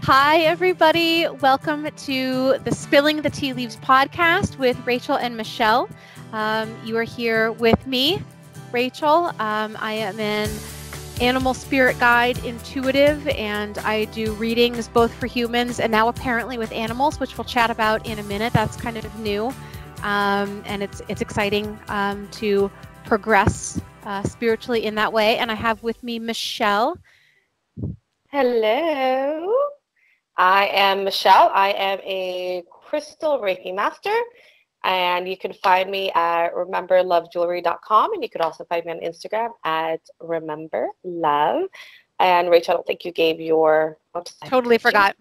Hi, everybody. Welcome to the Spilling the Tea Leaves podcast with Rachel and Michelle. You are here with me, Rachel. I am an animal spirit guide intuitive, and I do readings both for humans and now apparently with animals, which we'll chat about in a minute. That's kind of new, and it's exciting to progress spiritually in that way. And I have with me Michelle. Hello, I am Michelle. I am a crystal Reiki master, and you can find me at rememberlovejewelry.com, and you could also find me on Instagram at rememberlove. And Rachel, I don't think you gave your website. Totally forgot.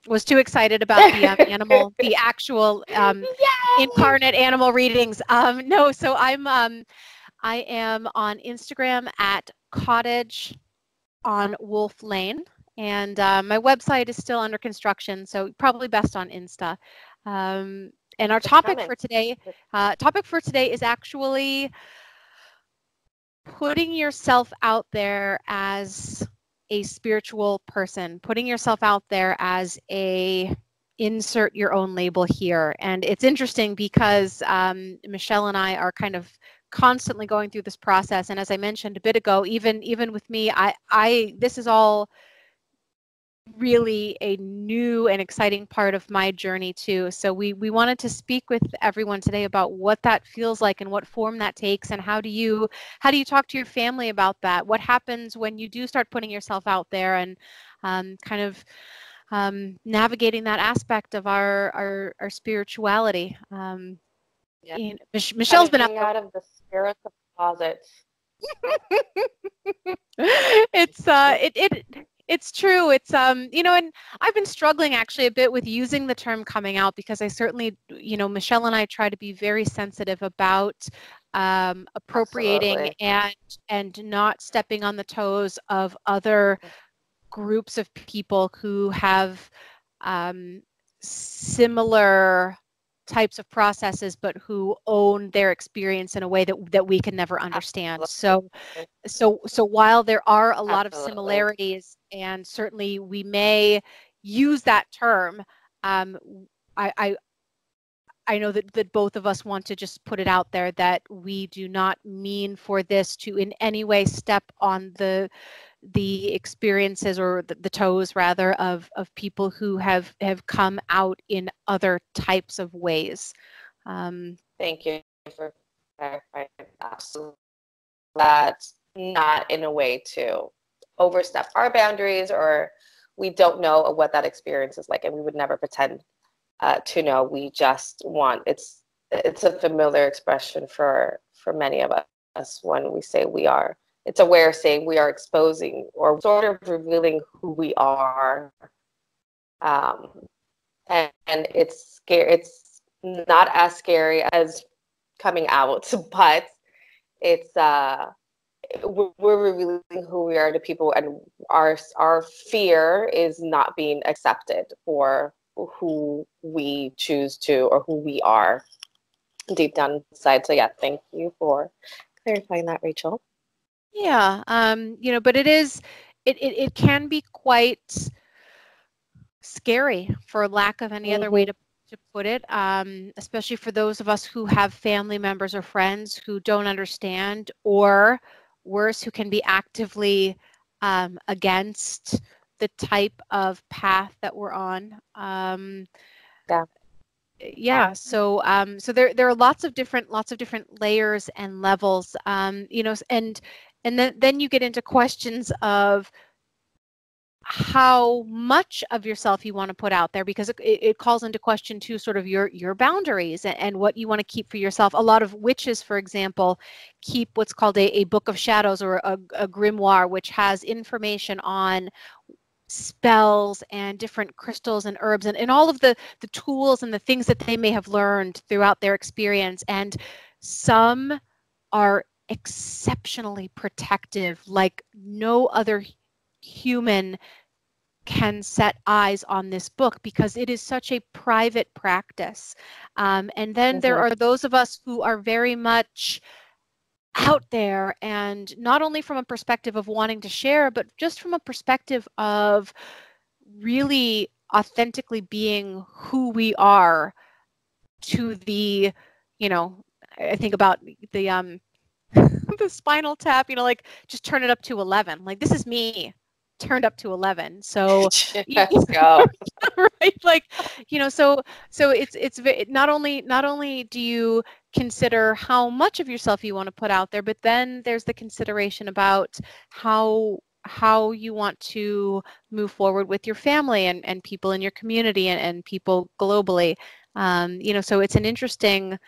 Was too excited about the animal, the actual incarnate animal readings. No, so I am on Instagram at CottageonWolfLane. And my website is still under construction, so probably best on Insta. And our topic for today is actually putting yourself out there as a spiritual person, putting yourself out there as a insert your own label here. And it's interesting because Michelle and I are kind of constantly going through this process. And as I mentioned a bit ago, even with me, I this is all really a new and exciting part of my journey too. So we wanted to speak with everyone today about what that feels like and what form that takes, and how do you talk to your family about that? What happens when you do start putting yourself out there, and kind of navigating that aspect of our spirituality. Michelle's been out of the spirit of closets. It's true. It's and I've been struggling actually a bit with using the term coming out, because I certainly, Michelle and I try to be very sensitive about appropriating and not stepping on the toes of other groups of people who have similar types of processes, but who own their experience in a way that we can never understand. So while there are a lot of similarities, and certainly we may use that term, I know that both of us want to just put it out there that we do not mean for this to in any way step on the experiences, or the toes rather, of people who have come out in other types of ways. Thank you for clarifying. Absolutely. That's not in a way to overstep our boundaries, or we don't know what that experience is like, and we would never pretend to know. We just want, it's a familiar expression for many of us when we say we are. It's a way of saying we are exposing or sort of revealing who we are. And it's scary. It's not as scary as coming out, but it's we're revealing who we are to people, and our fear is not being accepted for who we choose to, or who we are deep down inside. So yeah, thank you for clarifying that, Rachel. Yeah, but it can be quite scary, for lack of any other way to put it, especially for those of us who have family members or friends who don't understand, or worse, who can be actively against the type of path that we're on. So there are lots of different layers and levels, and then you get into questions of how much of yourself you want to put out there, because it calls into question too, sort of your boundaries and what you want to keep for yourself. A lot of witches, for example, keep what's called a book of shadows, or a grimoire, which has information on spells and different crystals and herbs, and all of the tools and the things that they may have learned throughout their experience. And some are exceptionally protective, like no other human can set eyes on this book, because it is such a private practice. And then there are those of us who are very much out there, and not only from a perspective of wanting to share, but just from a perspective of really authentically being who we are to the, I think about the the spinal tap, like just turn it up to 11. Like, this is me turned up to 11. So let's go. right, like, so it's not only do you consider how much of yourself you want to put out there, but then there's the consideration about how you want to move forward with your family and people in your community and people globally. So it's an interesting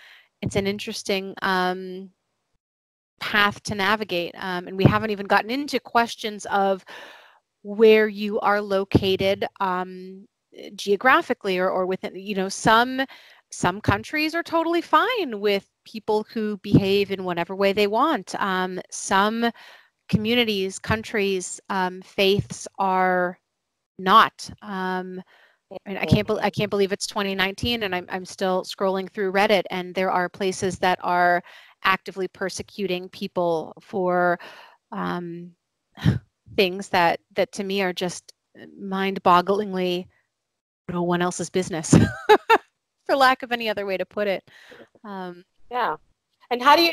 path to navigate. And we haven't even gotten into questions of where you are located geographically or within, some countries are totally fine with people who behave in whatever way they want. Some communities, countries, faiths are not. And I can't believe it's 2019 and I'm still scrolling through Reddit, and there are places that are actively persecuting people for things that to me are just mind-bogglingly no one else's business, for lack of any other way to put it. Yeah. And how do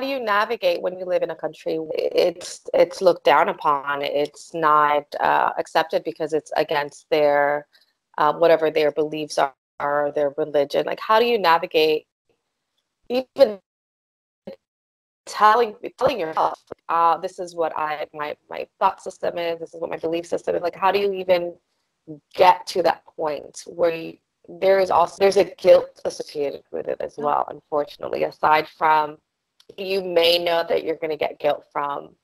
you navigate when you live in a country it's looked down upon, it's not accepted because it's against their whatever their beliefs are, their religion? Like, how do you navigate even telling yourself, this is what my thought system is, this is what my belief system is? Like, how do you even get to that point where there's a guilt associated with it as well, unfortunately, aside from you may know that you're going to get guilt from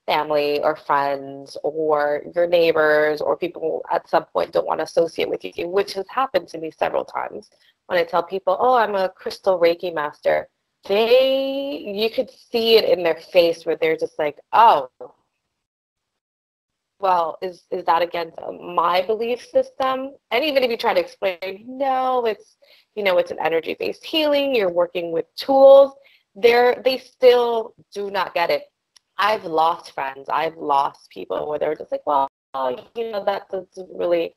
family or friends or your neighbors or people who at some point don't want to associate with you, which has happened to me several times. When I tell people, oh, I'm a crystal Reiki master, you could see it in their face where they're just like, oh, well, is that against my belief system? And even if you try to explain, no, it's an energy-based healing, you're working with tools, they still do not get it. I've lost friends, I've lost people where they're just like, well, that doesn't really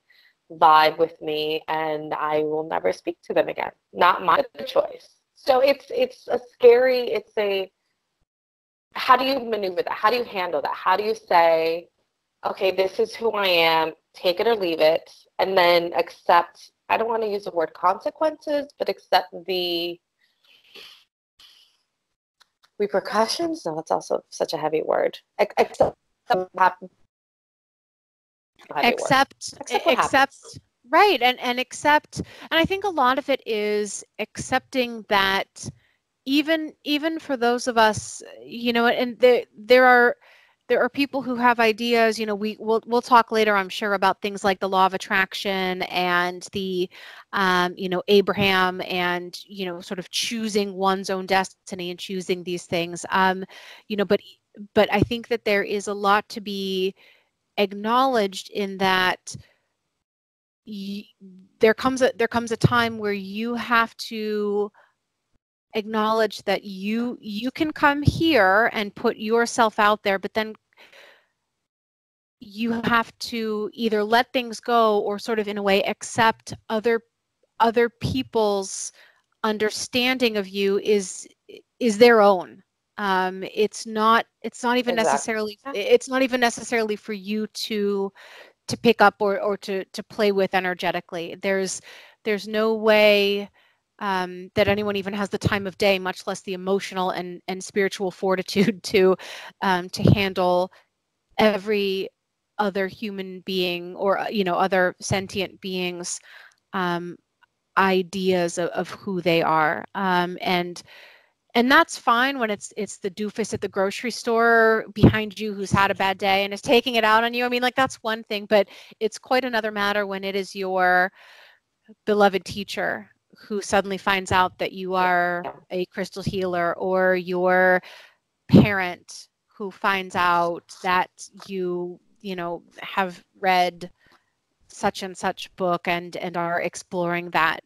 vibe with me, and I will never speak to them again. Not my choice. So it's how do you maneuver that? How do you handle that? How do you say, okay, this is who I am, take it or leave it, and then accept, I don't want to use the word consequences, but accept the repercussions? No, that's also such a heavy word. Accept right, and accept, and I think a lot of it is accepting that even for those of us, and there are people who have ideas, we'll talk later, I'm sure, about things like the law of attraction and the Abraham and sort of choosing one's own destiny and choosing these things, but I think that there is a lot to be acknowledged in that there comes a time where you have to acknowledge that you can come here and put yourself out there, but then you have to either let things go or sort of in a way accept other people's understanding of you is their own. It's not even necessarily for you to pick up or to play with energetically. There's no way that anyone even has the time of day, much less the emotional and spiritual fortitude to handle every other human being or other sentient beings ideas of who they are, and that's fine when it's the doofus at the grocery store behind you who's had a bad day and is taking it out on you. I mean, like, that's one thing, but it's quite another matter when it is your beloved teacher who suddenly finds out that you are a crystal healer, or your parent who finds out that you have read such and such book and are exploring that.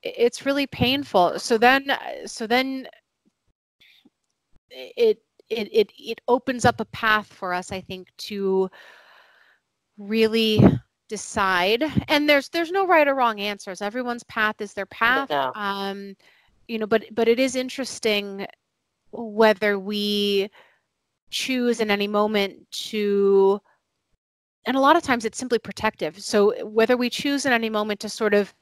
It's really painful. So then it opens up a path for us, I think, to really decide. And there's no right or wrong answers. Everyone's path is their path. No. But it is interesting whether we choose in any moment to, and a lot of times it's simply protective. So whether we choose in any moment to sort of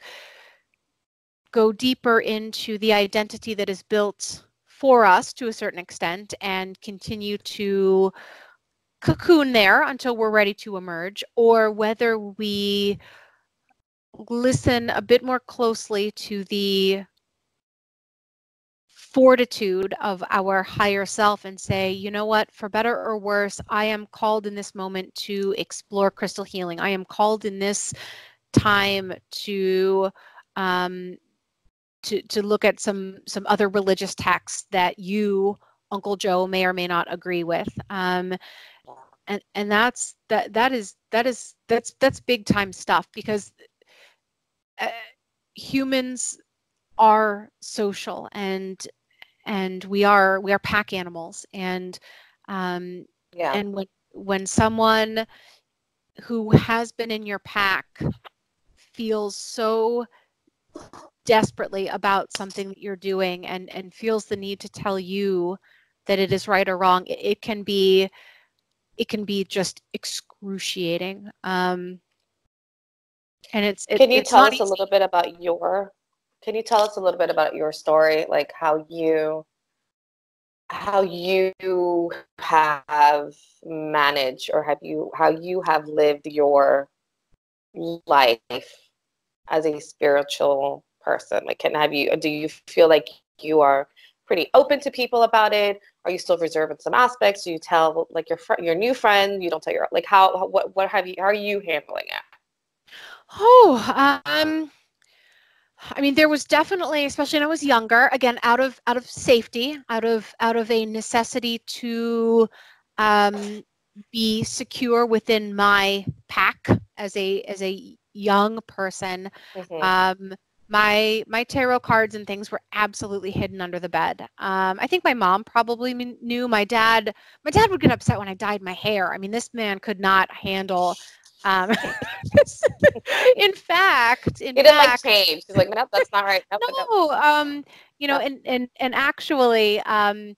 go deeper into the identity that is built for us to a certain extent and continue to cocoon there until we're ready to emerge, or whether we listen a bit more closely to the fortitude of our higher self and say, you know what, for better or worse, I am called in this moment to explore crystal healing. I am called in this time to look at some other religious texts that you, Uncle Joe, may or may not agree with. And that's big time stuff, because humans are social, and we are pack animals, and when someone who has been in your pack feels so desperately about something that you're doing and feels the need to tell you that it is right or wrong, it can be just excruciating. And Can you it's tell not us a little bit about your story, like how you have managed, or how you have lived your life as a spiritual person? Like, do you feel like you are pretty open to people about it? Are you still reserved in some aspects? Do you tell, like, your new friend? You don't tell your, like, how are you handling it? I mean, there was definitely, especially when I was younger, again, out of safety, out of a necessity to be secure within my pack as a young person. Mm-hmm. My tarot cards and things were absolutely hidden under the bed. I think my mom probably knew. My dad would get upset when I dyed my hair. I mean, this man could not handle. In fact, He didn't like change. He's like, no, that's not right. Nope, no, and actually, I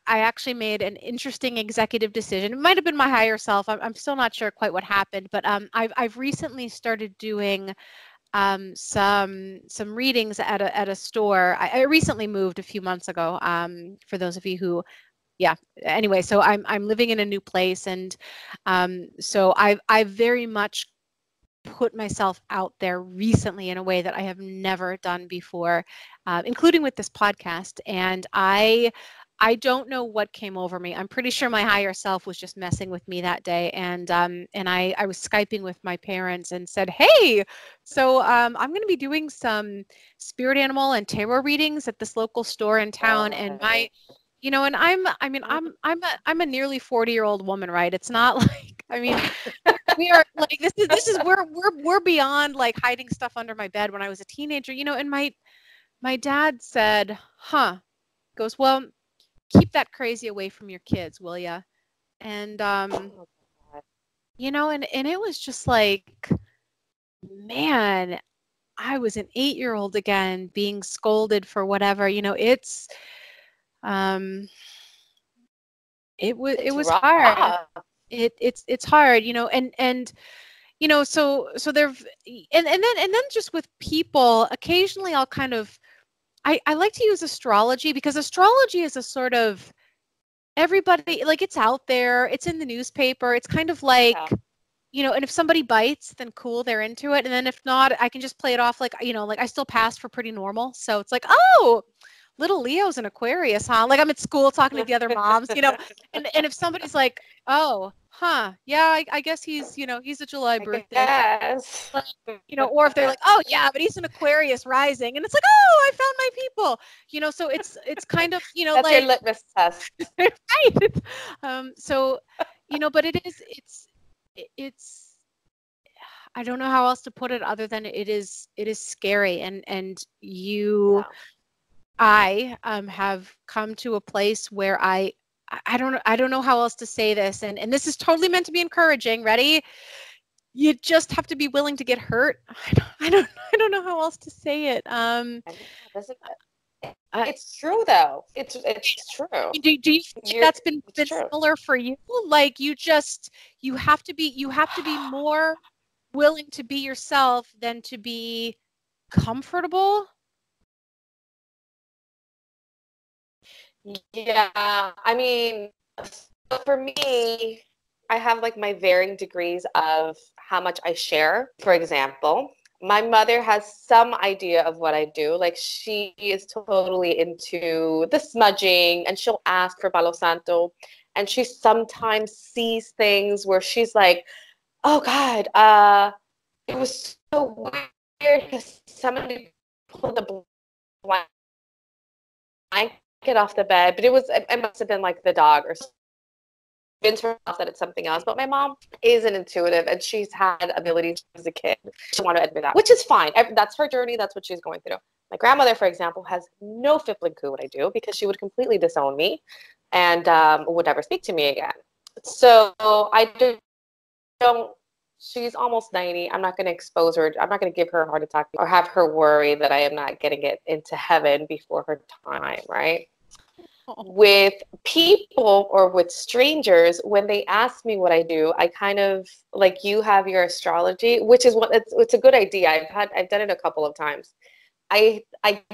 actually made an interesting executive decision. It might have been my higher self. I'm still not sure quite what happened, but I've recently started doing some readings at a store. I recently moved a few months ago. For those of you who, yeah. Anyway, so I'm living in a new place, and so I've very much put myself out there recently in a way that I have never done before, including with this podcast. And I don't know what came over me. I'm pretty sure my higher self was just messing with me that day. And I was Skyping with my parents and said, hey, so I'm going to be doing some spirit animal and tarot readings at this local store in town. And and I'm a nearly 40-year-old woman, right? It's not like, I mean, we are like, this is we're beyond like hiding stuff under my bed when I was a teenager, and my dad said, goes, well, keep that crazy away from your kids, will ya? And and it was just like, man, I was an 8-year-old again being scolded for whatever, it's it was hard. It's hard, and so there, and then just with people, occasionally I'll kind of, I like to use astrology, because astrology is a sort of, everybody, like, it's out there, it's in the newspaper, it's kind of like, and if somebody bites, then cool, they're into it, and then if not, I can just play it off like, like I still passed for pretty normal. So it's like, oh, little Leo's an Aquarius, huh? Like, I'm at school talking to the other moms, and if somebody's like, oh, yeah, I guess he's, he's a July birthday. Yes. Or if they're like, oh yeah, but he's an Aquarius rising, and it's like, oh, I found my people. So it's kind of, that's like your litmus test. Right. So, but it's I don't know how else to put it other than it is scary, and I have come to a place where I I don't know how else to say this. And this is totally meant to be encouraging. Ready? You just have to be willing to get hurt. I don't know how else to say it. It's true though. It's true. Do you think that's been similar for you? Like you have to be more willing to be yourself than to be comfortable. Yeah, I mean, for me, I have like my varying degrees of how much I share. For example, my mother has some idea of what I do. Like she is totally into the smudging and she'll ask for Palo Santo. And she sometimes sees things where she's like, oh God, it was so weird because somebody pulled the blanket off the bed, but it must have been like the dog or something. Been turned off that it's something else. But my mom is an intuitive and she's had abilities as a kid. She doesn't want to admit that, which is fine. That's her journey. That's what she's going through. My grandmother, for example, has no flipping clue what I do because she would completely disown me and would never speak to me again. So I don't, she's almost 90. I'm not going to expose her. I'm not going to give her a heart attack or have her worry that I am not getting it into heaven before her time, right? With people or with strangers, when they ask me what I do, I kind of like you have your astrology, which is what it's a good idea. I've done it a couple of times. I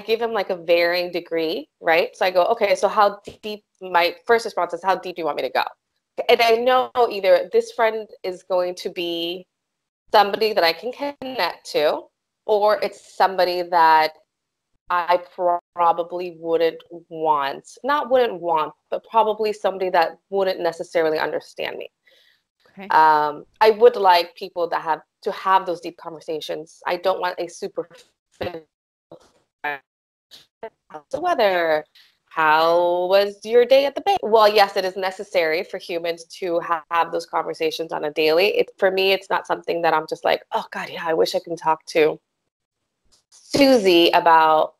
give them like a varying degree, right? So I go, okay, so how deep, my first response is, how deep do you want me to go? And I know either this friend is going to be somebody that I can connect to, or it's somebody that I probably not wouldn't want, but probably somebody that wouldn't necessarily understand me. Okay. I would like people that have those deep conversations. I don't want a superficial, how's the weather? How was your day at the bank? Well, yes, it is necessary for humans to have those conversations on a daily. For me, it's not something that I'm just like, oh God, yeah, I wish I can talk to Susie about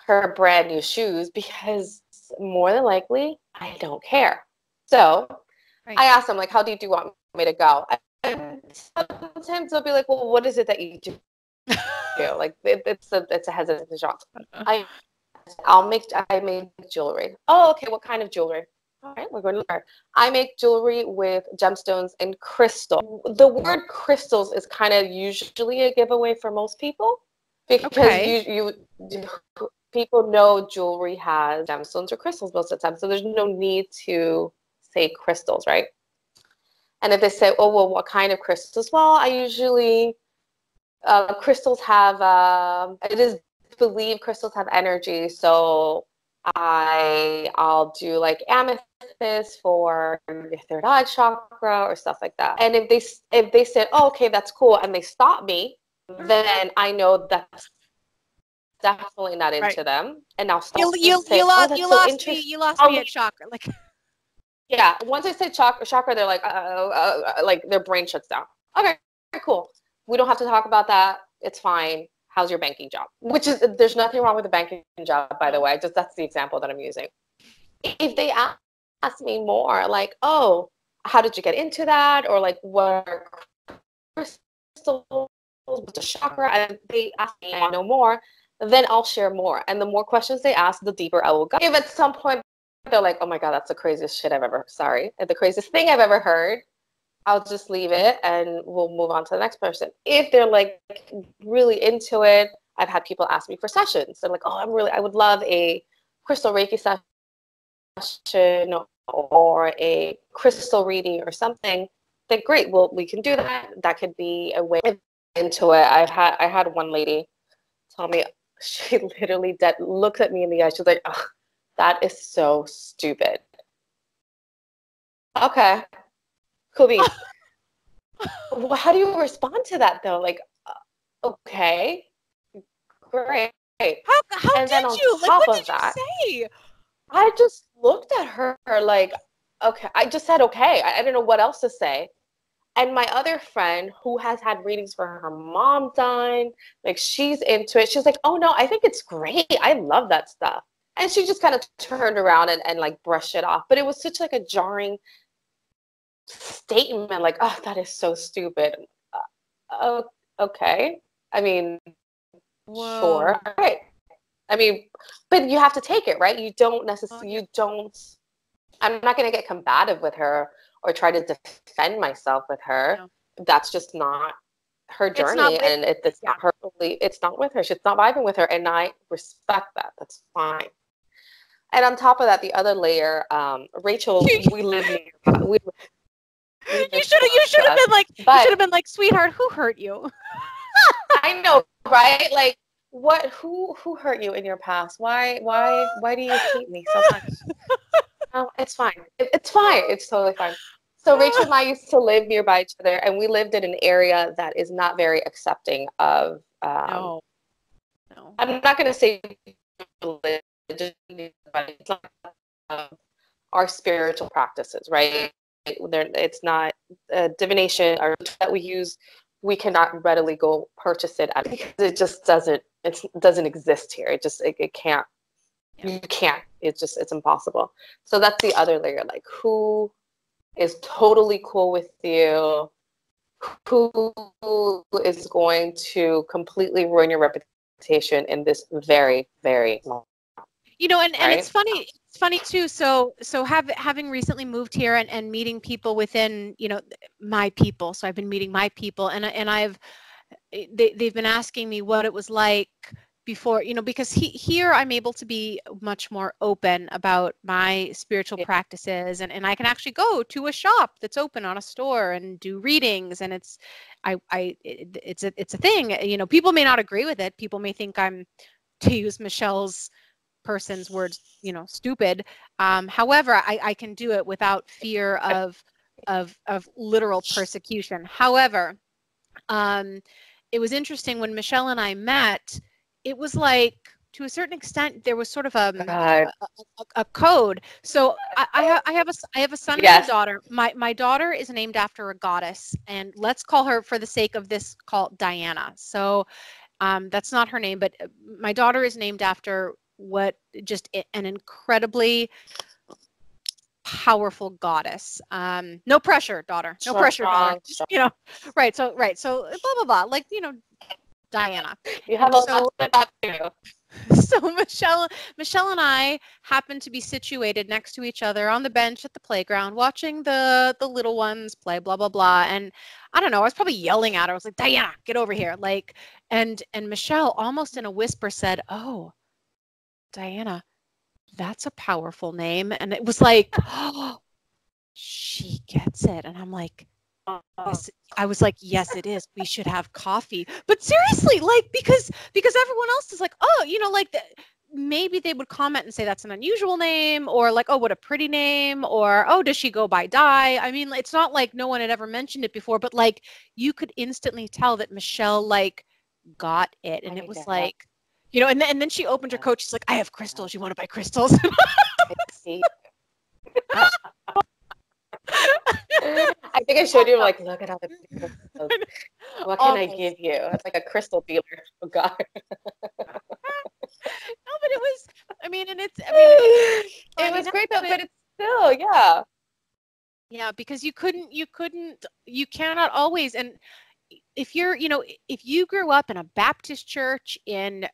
her brand new shoes, because more than likely I don't care. So I asked them, like, how deep do you want me to go? And sometimes they'll be like, well, what is it that you do? Like it's a hesitant response. I make jewelry. Oh, okay. What kind of jewelry? All right, we're going to learn. I make jewelry with gemstones and crystal. The word crystals is kind of usually a giveaway for most people because you people know jewelry has gemstones or crystals most of the time, so there's no need to say crystals, right? And if they say, oh, well, what kind of crystals? Well, I usually, crystals have, it is believed crystals have energy, so I'll do like amethyst for your third eye chakra or stuff like that. And if they said, oh, okay, that's cool, and they stop me, then I know that's definitely not into them, and I'll stop. You lost me at chakra. Like, yeah, once I say chakra, they're like, like their brain shuts down. Okay, cool. We don't have to talk about that. It's fine. How's your banking job? Which is, there's nothing wrong with a banking job, by the way. Just that's the example that I'm using. If they ask me more, like, oh, how did you get into that, or like, what are crystals, what's a chakra, and they ask me, I want to know more, then I'll share more. And the more questions they ask, the deeper I will go. If at some point they're like, oh my God, that's the craziest shit I've ever, the craziest thing I've ever heard, I'll just leave it and we'll move on to the next person. If they're like really into it, I've had people ask me for sessions. They're like, oh, I would love a crystal Reiki session or a crystal reading or something. Then great, well, we can do that. That could be a way into it. I had one lady tell me, she literally looked at me in the eye. She was like, oh, that is so stupid. Okay, cool beans. Well, how do you respond to that though? Like, okay, great. How and then did on you? top Like, what of did that, you say? I just looked at her like, okay. I just said okay. I didn't know what else to say. And my other friend, who has had readings for her mom done, like she's into it. She's like, oh no, I think it's great. I love that stuff. And she just kind of turned around and like brushed it off. But it was such like a jarring statement, like, oh, that is so stupid. Oh, okay. I mean, Whoa. sure. Right. I mean, but you have to take it, right? You don't Oh, necessarily, you don't, I'm not going to get combative with her or try to defend myself with her. no. That's just not her It's not journey, and it's yeah. not her, it's not with her. She's not vibing with her, and I respect that. That's fine. And on top of that, the other layer, Rachel, we live nearby. We live You close should to have us, been like, but sweetheart, who hurt you? I know, right? Like, what? Who hurt you in your past? Why do you hate me so much? No, it's fine. It's fine. It's totally fine. So Rachel and I used to live nearby each other, and we lived in an area that is not very accepting of. No, no. I'm not going to say religion, but it's like, our spiritual practices, right? It's not divination or that we use. We cannot readily go purchase it because it just doesn't. It doesn't exist here. It can't. You can't. It's impossible. So that's the other layer. Like, who is totally cool with you? Who is going to completely ruin your reputation in this very, very long time? And it's funny. It's funny too. So having recently moved here and meeting people within, my people. So I've been meeting my people, and they've been asking me what it was like before, because here I'm able to be much more open about my spiritual practices, and I can actually go to a shop that's open on a store and do readings, and it's a thing. People may not agree with it. People may think I'm, to use Michelle's person's words, stupid. However, I can do it without fear of literal persecution. However, it was interesting when Michelle and I met. It was like, to a certain extent, there was sort of a code. So I have a son and a daughter. My daughter is named after a goddess, and let's call her, for the sake of this call, Diana. So that's not her name, but my daughter is named after just an incredibly powerful goddess. No pressure, daughter. No pressure, daughter. Right. So blah blah blah. Like, Diana. You have a lot of that too. So Michelle and I happened to be situated next to each other on the bench at the playground, watching the little ones play, blah blah blah. And I don't know, I was probably yelling at her. I was like, Diana, get over here. Like, and Michelle, almost in a whisper, said, "Oh, Diana, that's a powerful name." And it was like, oh, she gets it. And I'm like, yes. I was like, yes, it is. We should have coffee. But seriously, like, because everyone else is like, oh, like maybe they would comment and say that's an unusual name, or like, oh, what a pretty name, or oh, does she go by Di? I mean, it's not like no one had ever mentioned it before, but like you could instantly tell that Michelle like got it, and it was like, and then she opened her coat. She's like, I have crystals. You want to buy crystals? I see. I think I showed you, like, look at all the crystals. What can I give you? It's like a crystal dealer. Oh God. No, but it was. I mean, and it's. It was great though, but it's still, yeah. Yeah, because you cannot always. And if if you grew up in a Baptist church in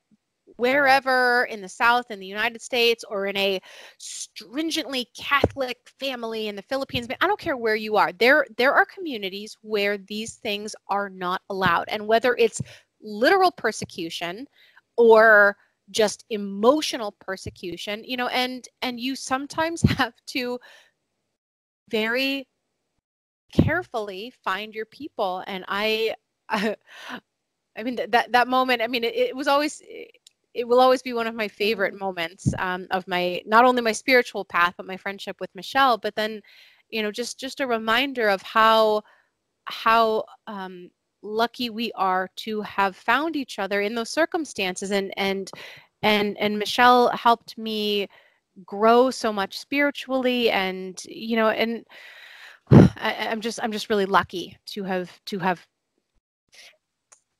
wherever in the South in the United States, or in a stringently Catholic family in the Philippines, I don't care where you are, there are communities where these things are not allowed. And whether it's literal persecution or just emotional persecution, and you sometimes have to very carefully find your people. And I mean, that moment, I mean, it was always, it will always be one of my favorite moments of my, not only my spiritual path, but my friendship with Michelle. But then, just a reminder of how lucky we are to have found each other in those circumstances. And Michelle helped me grow so much spiritually, and and I'm just really lucky to have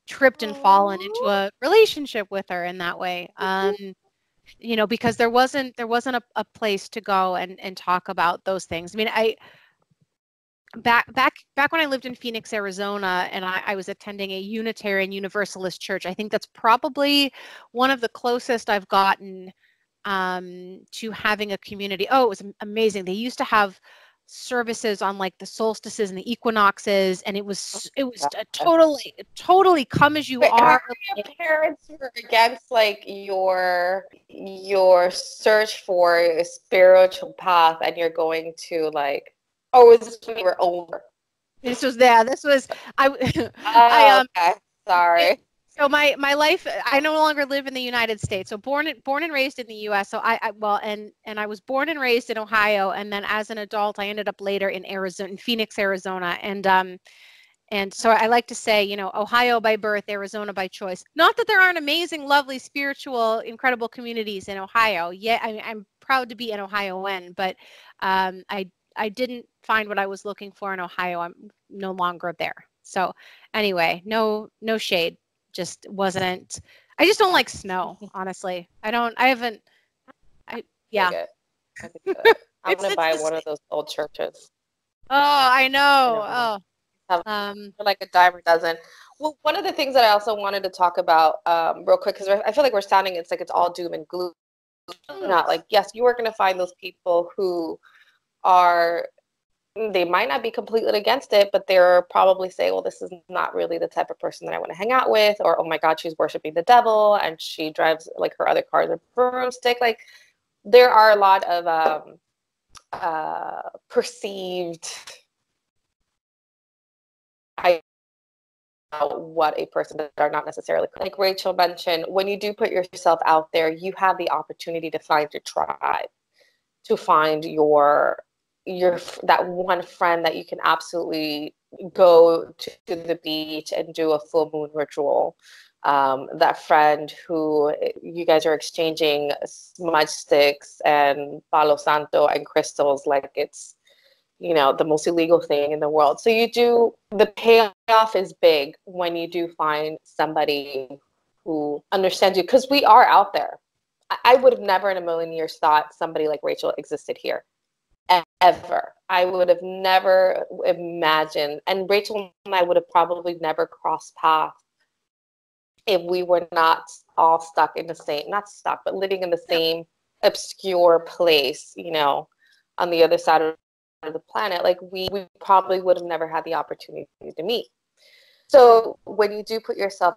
tripped and fallen into a relationship with her in that way. because there wasn't a place to go and talk about those things. I mean, back when I lived in Phoenix, Arizona, and I was attending a Unitarian Universalist church. I think that's probably one of the closest I've gotten to having a community. Oh, it was amazing. They used to have services on like the solstices and the equinoxes, and it was a totally come as you But are. your parents were against like your search for a spiritual path, and you're going to like, oh, is this when you were older? This was I Oh, okay. Sorry. So my life, I no longer live in the United States. So born and raised in the U.S. So I was born and raised in Ohio, and then as an adult, I ended up later in Phoenix, Arizona, and so I like to say, Ohio by birth, Arizona by choice. Not that there aren't amazing, lovely, spiritual, incredible communities in Ohio. Yeah, I'm proud to be an Ohioan, but I didn't find what I was looking for in Ohio. I'm no longer there. So anyway, no shade. Just wasn't. I just don't like snow, honestly. Yeah. I'm gonna buy one of those old churches. Oh, I know. Like a dime a dozen. Well, one of the things that I also wanted to talk about real quick, because I feel like we're sounding it's like it's all doom and gloom. Not like, yes, you are going to find those people who they might not be completely against it, but they're probably say, well, this is not really the type of person that I want to hang out with, or, oh my God, she's worshiping the devil and she drives like her other car is a broomstick. Like there are a lot of perceived what a person that are not necessarily like Rachel mentioned. When you do put yourself out there, you have the opportunity to find your tribe, to find your that one friend that you can absolutely go to the beach and do a full moon ritual. That friend who you guys are exchanging smudge sticks and palo santo and crystals like it's the most illegal thing in the world. So the payoff is big when you do find somebody who understands you, because we are out there. I would have never in a million years thought somebody like Rachel existed here, ever. I would have never imagined, and Rachel and I would have probably never crossed paths if we were not all stuck in the same, not stuck, but living in the same obscure place, on the other side of the planet. Like we probably would have never had the opportunity to meet. So when you do put yourself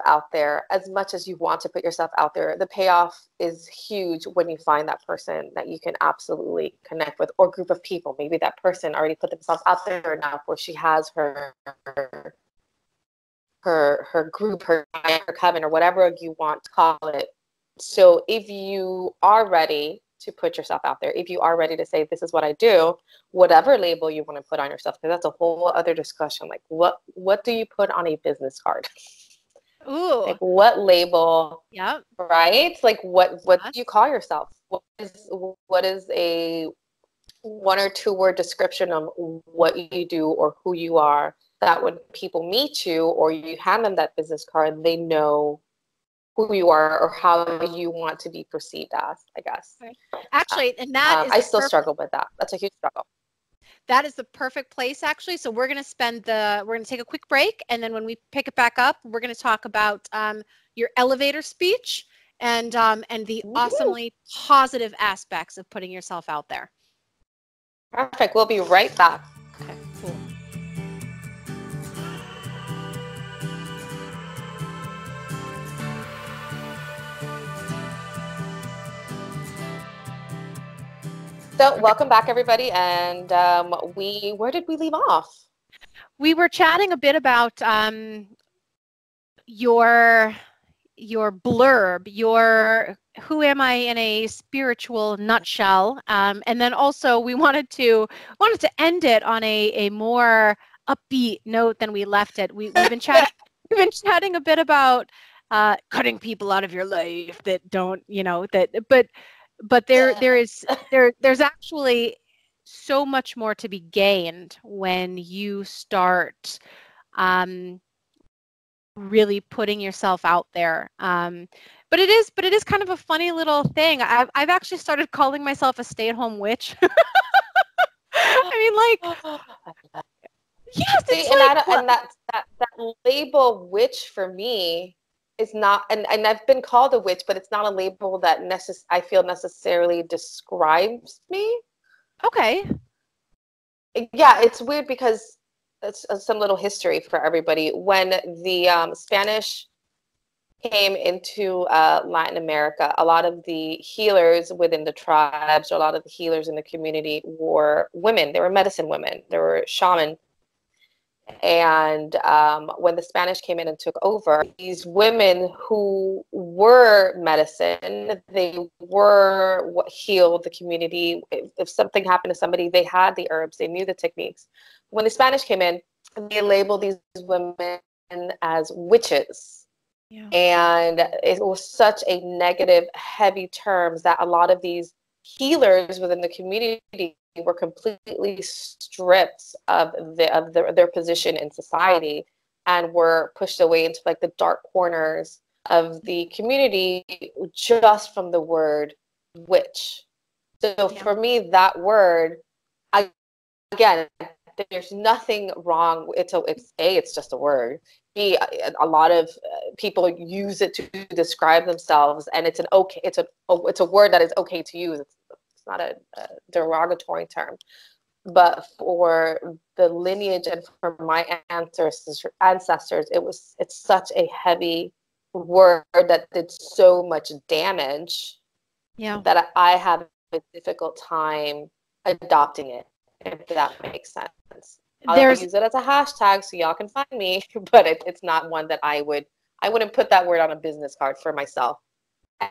out there, as much as you want to put yourself out there, the payoff is huge when you find that person that you can absolutely connect with, or group of people. Maybe that person already put themselves out there enough where she has her group, her coven, or whatever you want to call it. So if you are ready to put yourself out there, if you are ready to say, this is what I do, whatever label you want to put on yourself, because that's a whole other discussion. Like what do you put on a business card? Ooh. Like what label? Yeah. Right? Like what do you call yourself? What is a 1 or 2 word description of what you do or who you are, that when people meet you or you hand them that business card, they know who you are or how you want to be perceived as, I guess. Actually, and that is I still struggle with that. That's a huge struggle. That is the perfect place, actually. So we're going to take a quick break, and then when we pick it back up, we're going to talk about your elevator speech and the awesomely positive aspects of putting yourself out there. Perfect. We'll be right back. Okay, cool. So welcome back, everybody. And where did we leave off? We were chatting a bit about your blurb, your who am I in a spiritual nutshell, and then also we wanted to end it on a more upbeat note than we left it. We've been chatting a bit about cutting people out of your life that don't, but there's actually so much more to be gained when you start really putting yourself out there. but it is kind of a funny little thing. I've actually started calling myself a stay-at-home witch. I mean, like, yes, See, it's and like, I don't, and that label witch for me is not, and I've been called a witch, but it's not a label that I feel necessarily describes me. okay. Yeah, it's weird because it's some little history for everybody. When the Spanish came into Latin America, a lot of the healers within the tribes, or a lot of the healers in the community were women. They were medicine women. They were shaman. And when the Spanish came in and took over, these women who were medicine, they were what healed the community. If something happened to somebody, they had the herbs, they knew the techniques. When the Spanish came in, they labeled these women as witches. Yeah. And it was such a negative, heavy terms that a lot of these healers within the community were completely stripped of their position in society, and were pushed away into like the dark corners of the community just from the word witch. So Yeah. for me, that word, again, there's nothing wrong. It's just a word. B, a lot of people use it to describe themselves, and it's a word that is okay to use. It's not a derogatory term. But for the lineage and for my ancestors, it's such a heavy word that did so much damage, Yeah. that I have a difficult time adopting it, if that makes sense. I'll There's use it as a hashtag so y'all can find me, but it's not one that I wouldn't put that word on a business card for myself.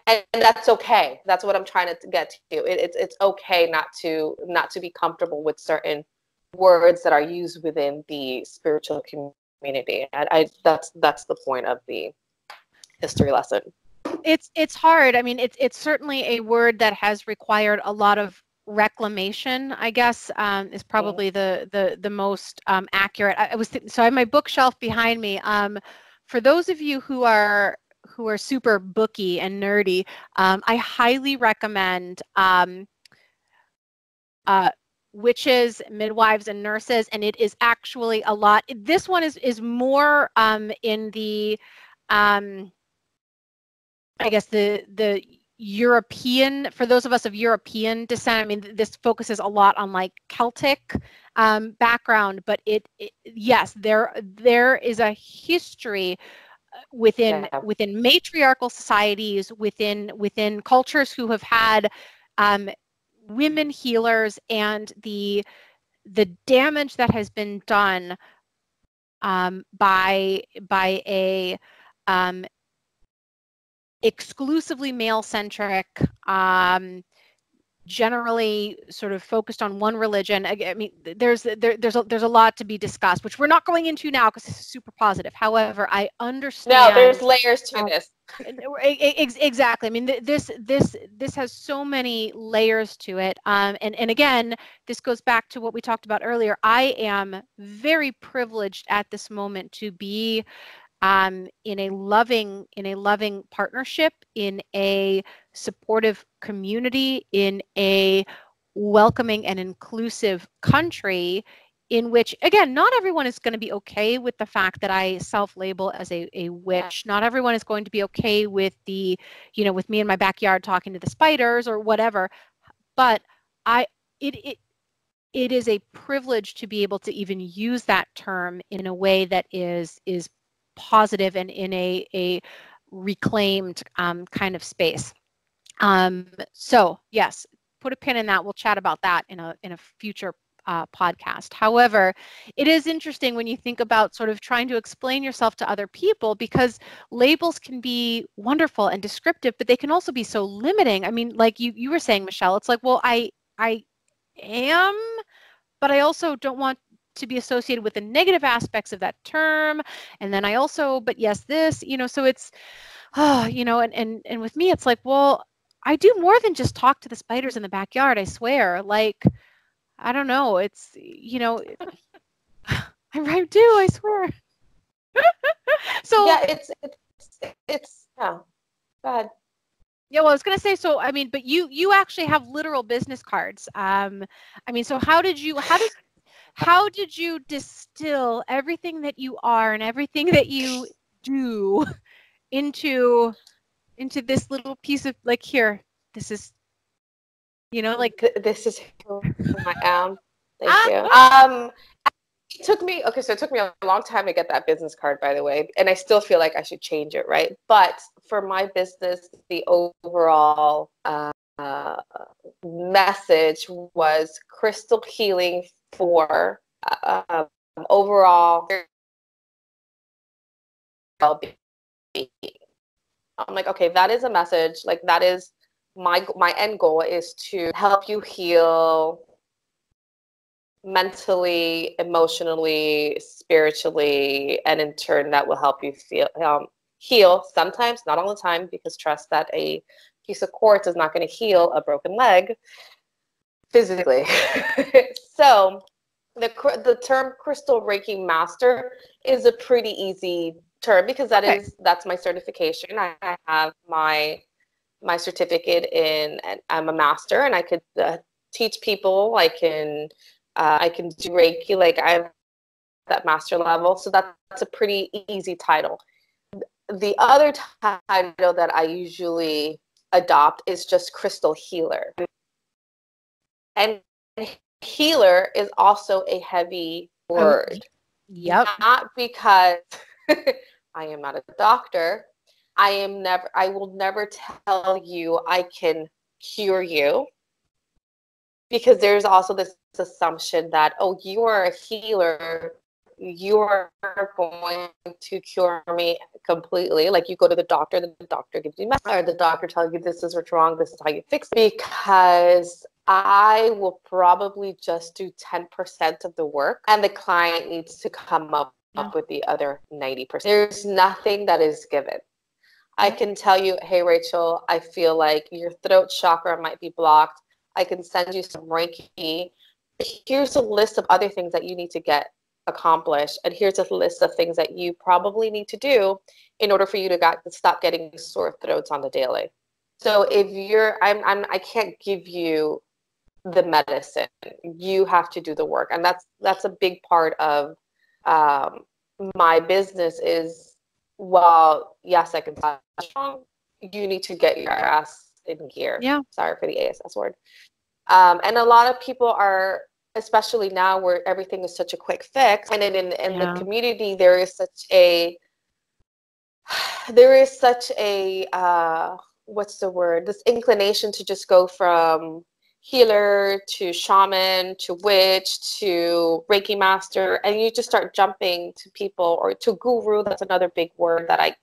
And that's okay. That's what I'm trying to get to. It's okay not to be comfortable with certain words that are used within the spiritual community. And that's the point of the history lesson. it's hard. I mean, it's certainly a word that has required a lot of reclamation, I guess, is probably the most accurate. I was so I have my bookshelf behind me. For those of you who are super booky and nerdy, I highly recommend witches, midwives, and nurses, and it is actually a lot. This one is more in the I guess the European, for those of us of European descent. I mean, this focuses a lot on like Celtic background, but yes, there is a history within Yeah. matriarchal societies, within cultures who have had women healers, and the damage that has been done by a exclusively male-centric, generally sort of focused on one religion. I mean, there's a lot to be discussed, which we're not going into now because this is super positive. However, I No, understand. there's layers to this. Exactly. I mean, this has so many layers to it. And again, this goes back to what we talked about earlier. I am very privileged at this moment to be in a loving partnership, in a supportive community, in a welcoming and inclusive country, in which, again, not everyone is going to be okay with the fact that I self-label as a witch. Not everyone is going to be okay with with me in my backyard talking to the spiders or whatever. But it is a privilege to be able to even use that term in a way that is positive and in a reclaimed kind of space. So yes, put a pin in that. We'll chat about that in a future podcast. However, it is interesting when you think about sort of trying to explain yourself to other people, because labels can be wonderful and descriptive, but they can also be so limiting. I mean, like you were saying, Michelle, it's like, well, I am, but I also don't want to be associated with the negative aspects of that term. And then I also, but yes, this, so it's, and with me, it's like, well, I do more than just talk to the spiders in the backyard, I swear. Like, I don't know. It's, I do, I swear. So Yeah, it's yeah. Go ahead. Yeah, well, I was gonna say, so I mean, but you actually have literal business cards. I mean, so how did you distill everything that you are and everything that you do into this little piece of, like, here, this is, like, This is who I am. Thank you. ah, It took me a long time to get that business card, by the way, and I still feel like I should change it, right? But for my business, the overall message was crystal healing for overall well-being. I'm like, okay, that is a message. Like, that is my end goal, is to help you heal mentally, emotionally, spiritually, and in turn that will help you heal sometimes, not all the time, because trust that a piece of quartz is not going to heal a broken leg physically. So the term crystal Reiki master is a pretty easy term, because that's my certification. I have my certificate in, and I'm a master, and I could teach people. I can do Reiki, like I'm that master level. So that's a pretty easy title. The other title that I usually adopt is just crystal healer. And healer is also a heavy word. Yep. Not because I am not a doctor. I will never tell you I can cure you, because there's also this assumption that, oh, you are a healer, you are going to cure me completely. Like, you go to the doctor, the doctor gives you medicine, or the doctor tells you this is what's wrong, this is how you fix it. Because I will probably just do 10% of the work, and the client needs to come up with the other 90%. There's nothing that is given. I can tell you, hey, Rachel, I feel like your throat chakra might be blocked. I can send you some Reiki. Here's a list of other things that you need to get accomplished. And here's a list of things that you probably need to do in order for you to stop getting sore throats on the daily. So if I can't give you the medicine. You have to do the work. And that's a big part of my business is, well, yes, I can start strong. You need to get your ass in gear. Yeah. Sorry for the ASS word. And a lot of people are, especially now where everything is such a quick fix, and in the community there is such a what's the word? This inclination to just go from healer to shaman to witch to Reiki master, and you just start jumping to people, or to guru. That's another big word that I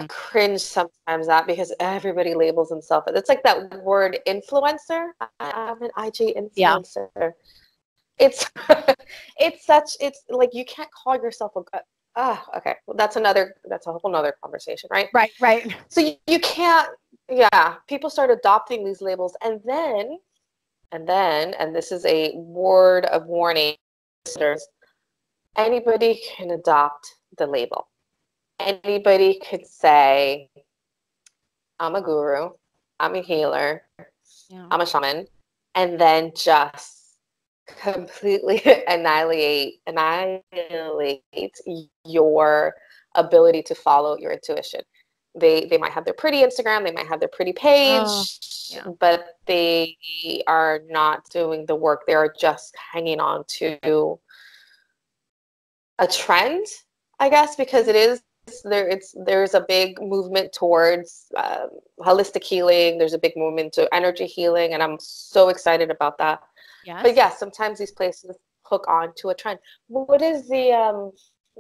cringe sometimes at, because everybody labels themselves. It's like that word influencer. I'm an IG influencer. Yeah. It's it's like, you can't call yourself okay. Well, that's a whole nother conversation, right? Right. So you can't, people start adopting these labels, and this is a word of warning, listeners, anybody can adopt the label. Anybody could say, I'm a guru, I'm a healer, I'm a shaman, and then just completely annihilate your ability to follow your intuition. They might have their pretty Instagram, they might have their pretty page, but they are not doing the work. They are just hanging on to a trend, I guess, because there's a big movement towards holistic healing. There's a big movement to energy healing, and I'm so excited about that. Yes. But yeah, sometimes these places hook on to a trend. What is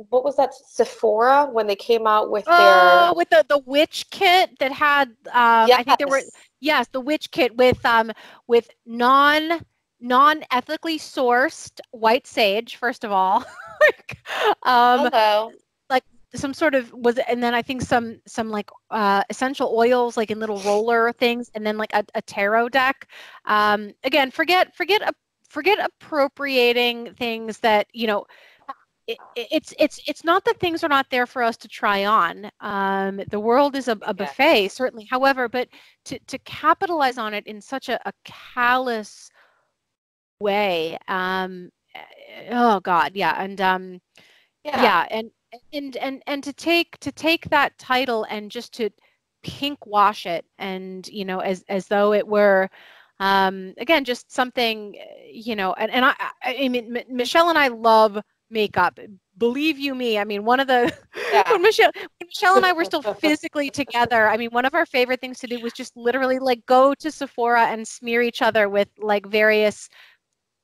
what was that, Sephora, when they came out with their with the witch kit that had I think there were the witch kit with non-ethically sourced white sage, first of all. Hello. Like some sort of and then I think some like essential oils, like in little roller things, and then like a tarot deck. Again, forget appropriating things that it's not that things are not there for us to try on. The world is a buffet, certainly. However, but to capitalize on it in such a callous way, oh God, yeah, and yeah, and to take that title and just to pink wash it, and as though it were again just something, and I mean, Michelle and I love makeup, believe you me. I mean, one of the when Michelle and I were still physically together, I mean, one of our favorite things to do was just literally like go to Sephora and smear each other with like various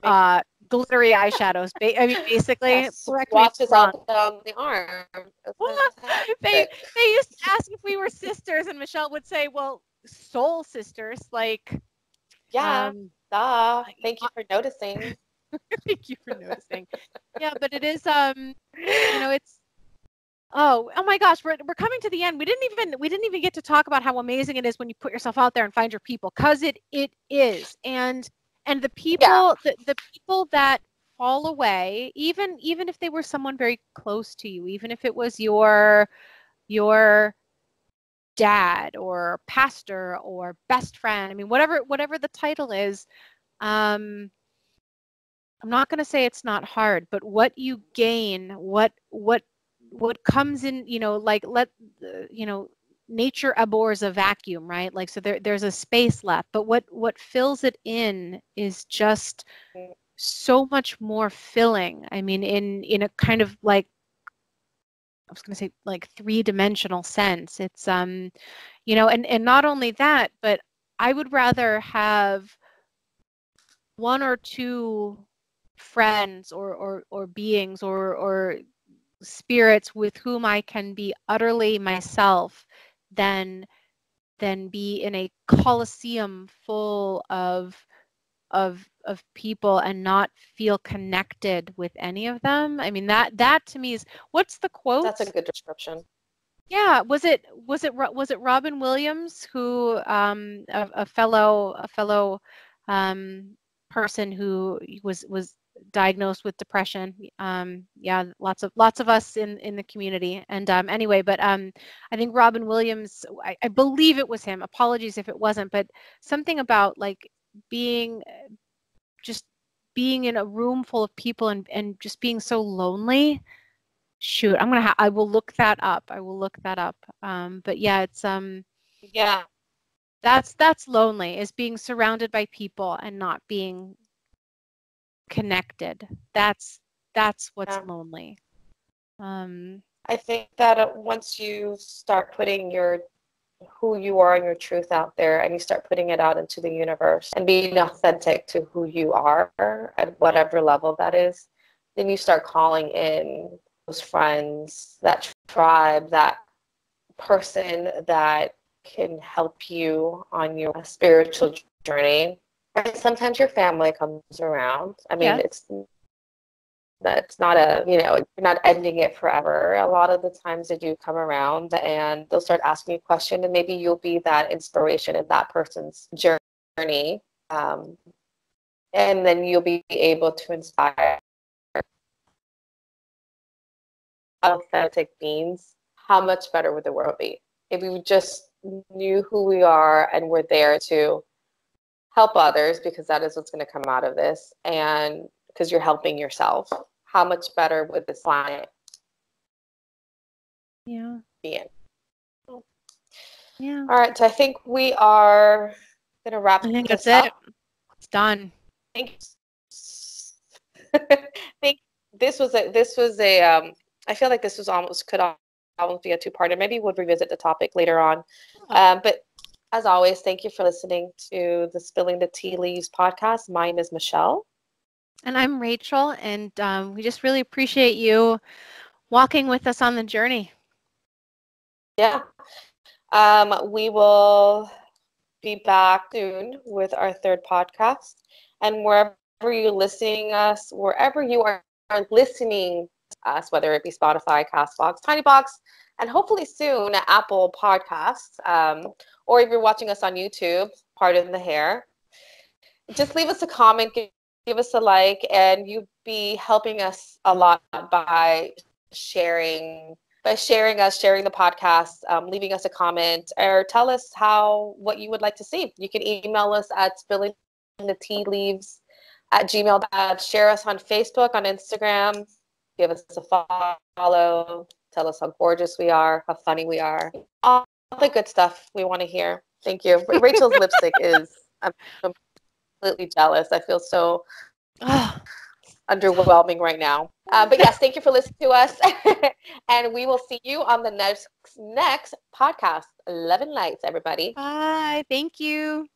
glittery eyeshadows. I mean, basically, swatches all down the arm. They used to ask if we were sisters, and Michelle would say, "Well, soul sisters." Like, thank you for noticing. Thank you for noticing. Yeah, but it is it's oh my gosh, we're coming to the end. We didn't even get to talk about how amazing it is when you put yourself out there and find your people, because it is. And the people the people that fall away, even if they were someone very close to you, even if it was your dad or pastor or best friend, I mean, whatever the title is, I'm not going to say it's not hard, but what you gain, what comes in, like nature abhors a vacuum, right? Like, so there's a space left, but what fills it in is just so much more filling. I mean, in a kind of like, I was going to say like three-dimensional sense. It's and not only that, but I would rather have one or two friends or beings or spirits with whom I can be utterly myself than be in a coliseum full of people and not feel connected with any of them. I mean, that to me is, what's the quote? That's a good description. Yeah, was it Robin Williams, who a fellow person who was diagnosed with depression. Yeah, lots of us in the community. And anyway, but I think Robin Williams, I believe it was him. Apologies if it wasn't, but something about like being in a room full of people and just being so lonely. Shoot, I will look that up. But yeah, it's that's lonely, is being surrounded by people and not being connected. That's what's lonely. I think that once you start putting who you are and your truth out there, and you start putting it out into the universe and being authentic to who you are at whatever level that is, then you start calling in those friends, that tribe, that person that can help you on your spiritual journey. And sometimes your family comes around. I mean, that's not you're not ending it forever. A lot of the times they do come around and they'll start asking you questions, and maybe you'll be that inspiration in that person's journey. And then you'll be able to inspire authentic beings. How much better would the world be if we just knew who we are and we're there to help others, because that is what's going to come out of this, and because you're helping yourself. How much better would this planet be in? Yeah. All right, so I think we are going to wrap this up. I think that's it. It's done. This was a I feel like this was could almost be a two-parter. Maybe we'll revisit the topic later on. But as always, thank you for listening to the Spilling the Tea Leaves podcast. My name is Michelle. And I'm Rachel, and we just really appreciate you walking with us on the journey. Yeah. We will be back soon with our third podcast. And wherever you are listening to us, whether it be Spotify, Castbox, TinyBox, and hopefully soon Apple Podcasts, or if you're watching us on YouTube, pardon the hair, just leave us a comment, give us a like, and you be helping us a lot by sharing sharing the podcast, leaving us a comment, or tell us what you would like to see. You can email us at spillingthetealeaves@gmail.com. Share us on Facebook, on Instagram. Give us a follow. Tell us how gorgeous we are, how funny we are. All the good stuff we want to hear. Thank you. Rachel's lipstick I'm completely jealous. I feel so underwhelming right now. But yes, thank you for listening to us. And we will see you on the next podcast. Love and lights, everybody. Bye. Thank you.